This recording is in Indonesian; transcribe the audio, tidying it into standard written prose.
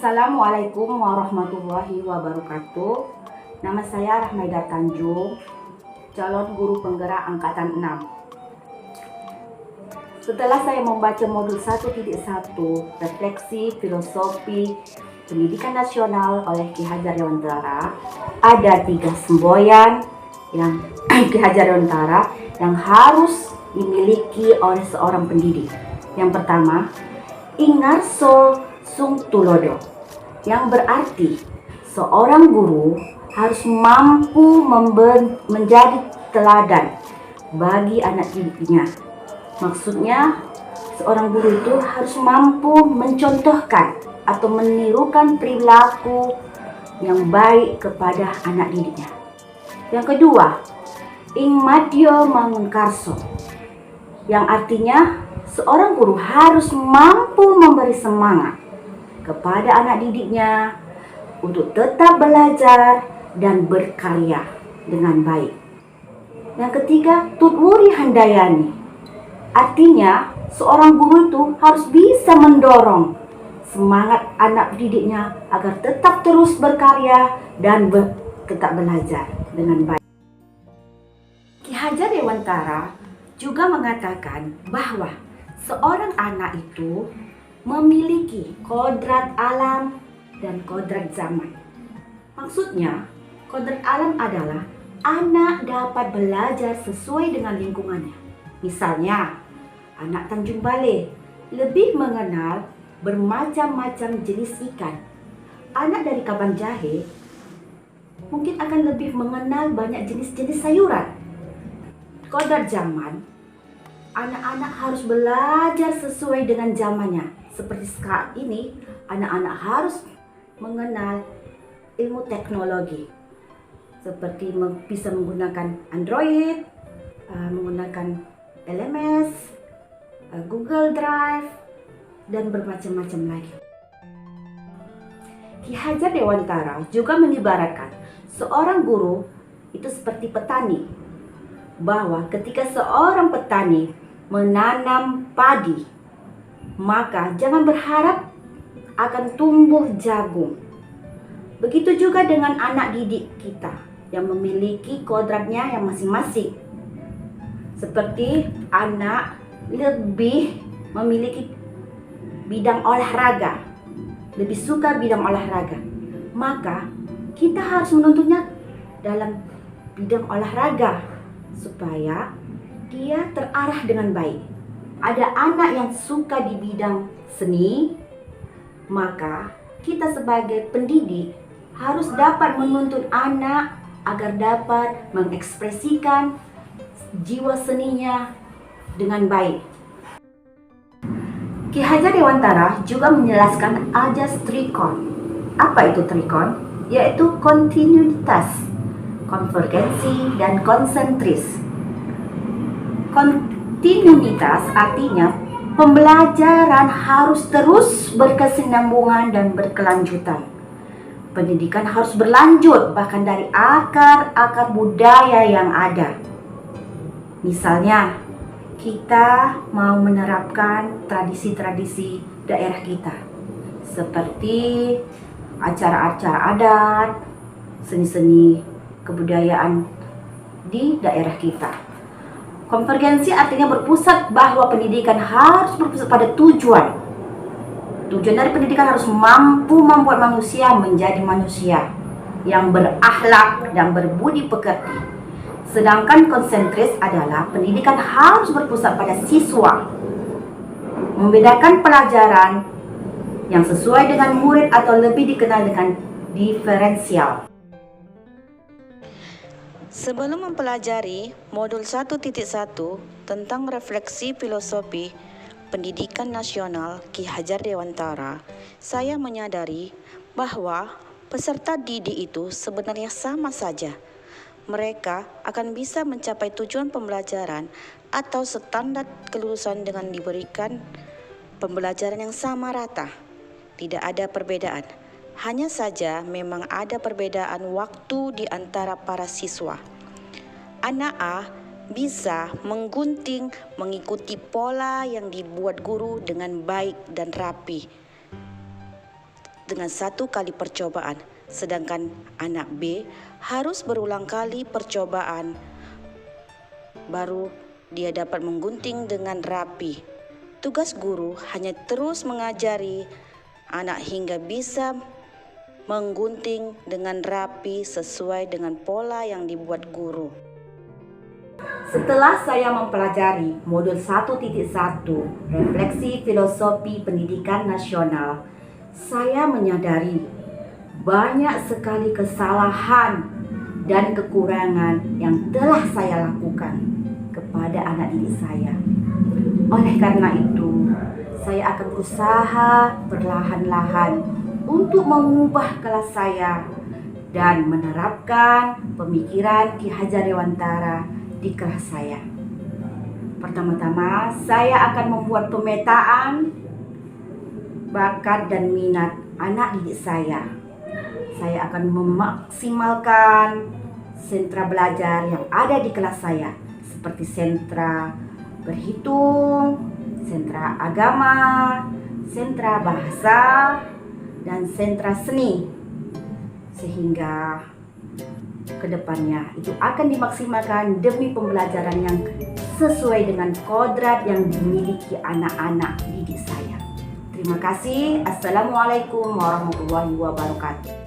Assalamualaikum warahmatullahi wabarakatuh. Nama saya Rahmaida Tanjung, calon guru penggerak angkatan 6. Setelah saya membaca modul 1.1 Refleksi Filosofi Pendidikan Nasional oleh Ki Hajar Dewantara, ada 3 semboyan yang Ki Hajar Dewantara yang harus dimiliki oleh seorang pendidik. Yang pertama, Ingarso Sung Tulodo, yang berarti seorang guru harus mampu menjadi teladan bagi anak didiknya. Maksudnya, seorang guru itu harus mampu mencontohkan atau menirukan perilaku yang baik kepada anak didiknya. Yang kedua, Ing Madyo Mangunkarso, yang artinya seorang guru harus mampu memberi semangat kepada anak didiknya untuk tetap belajar dan berkarya dengan baik. Yang ketiga, Tutwuri Handayani, artinya seorang guru itu harus bisa mendorong semangat anak didiknya agar tetap terus berkarya dan tetap belajar dengan baik. Ki Hajar Dewantara juga mengatakan bahwa seorang anak itu memiliki kodrat alam dan kodrat zaman. Maksudnya, kodrat alam adalah anak dapat belajar sesuai dengan lingkungannya. Misalnya, anak Tanjung Balai lebih mengenal bermacam-macam jenis ikan. Anak dari Kabanjahe mungkin akan lebih mengenal banyak jenis-jenis sayuran. Kodrat zaman, anak-anak harus belajar sesuai dengan zamannya. Seperti saat ini, anak-anak harus mengenal ilmu teknologi. Seperti bisa menggunakan Android, menggunakan LMS, Google Drive, dan bermacam-macam lagi. Ki Hajar Dewantara juga mengibaratkan seorang guru itu seperti petani, bahwa ketika seorang petani menanam padi, maka jangan berharap akan tumbuh jagung. Begitu juga dengan anak didik kita yang memiliki kodratnya yang masing-masing. Seperti anak lebih memiliki bidang olahraga, lebih suka bidang olahraga, maka kita harus menuntunnya dalam bidang olahraga supaya dia terarah dengan baik. Ada anak yang suka di bidang seni, maka kita sebagai pendidik harus dapat menuntun anak agar dapat mengekspresikan jiwa seninya dengan baik. Ki Hajar Dewantara juga menjelaskan ajas trikon. Apa itu trikon? Yaitu kontinuitas, konvergensi, dan konsentris. Kontinuitas artinya pembelajaran harus terus berkesinambungan dan berkelanjutan. Pendidikan harus berlanjut bahkan dari akar-akar budaya yang ada. Misalnya, kita mau menerapkan tradisi-tradisi daerah kita, seperti acara-acara adat, seni-seni kebudayaan di daerah kita. Konvergensi artinya berpusat bahwa pendidikan harus berpusat pada tujuan. Tujuan dari pendidikan harus mampu membuat manusia menjadi manusia yang berakhlak dan berbudi pekerti. Sedangkan konsentris adalah pendidikan harus berpusat pada siswa, membedakan pelajaran yang sesuai dengan murid atau lebih dikenal dengan diferensial. Sebelum mempelajari modul 1.1 tentang refleksi filosofi pendidikan nasional Ki Hajar Dewantara, saya menyadari bahwa peserta didik itu sebenarnya sama saja. Mereka akan bisa mencapai tujuan pembelajaran atau standar kelulusan dengan diberikan pembelajaran yang sama rata. Tidak ada perbedaan. Hanya saja memang ada perbedaan waktu di antara para siswa. Anak A bisa menggunting mengikuti pola yang dibuat guru dengan baik dan rapi. dengan 1 kali percobaan, sedangkan anak B harus berulang kali percobaan baru dia dapat menggunting dengan rapi. Tugas guru hanya terus mengajari anak hingga bisa menggunting dengan rapi sesuai dengan pola yang dibuat guru. Setelah saya mempelajari modul 1.1 Refleksi Filosofi Pendidikan Nasional, saya menyadari banyak sekali kesalahan dan kekurangan yang telah saya lakukan kepada anak didik saya. Oleh karena itu, saya akan berusaha perlahan-lahan untuk mengubah kelas saya dan menerapkan pemikiran Ki Hajar Dewantara di kelas saya. Pertama-tama, saya akan membuat pemetaan bakat dan minat anak didik saya. Saya akan memaksimalkan sentra belajar yang ada di kelas saya, seperti sentra berhitung, sentra agama, sentra bahasa, dan sentra seni, sehingga kedepannya itu akan dimaksimalkan demi pembelajaran yang sesuai dengan kodrat yang dimiliki anak-anak didik saya. Terima kasih. Assalamualaikum warahmatullahi wabarakatuh.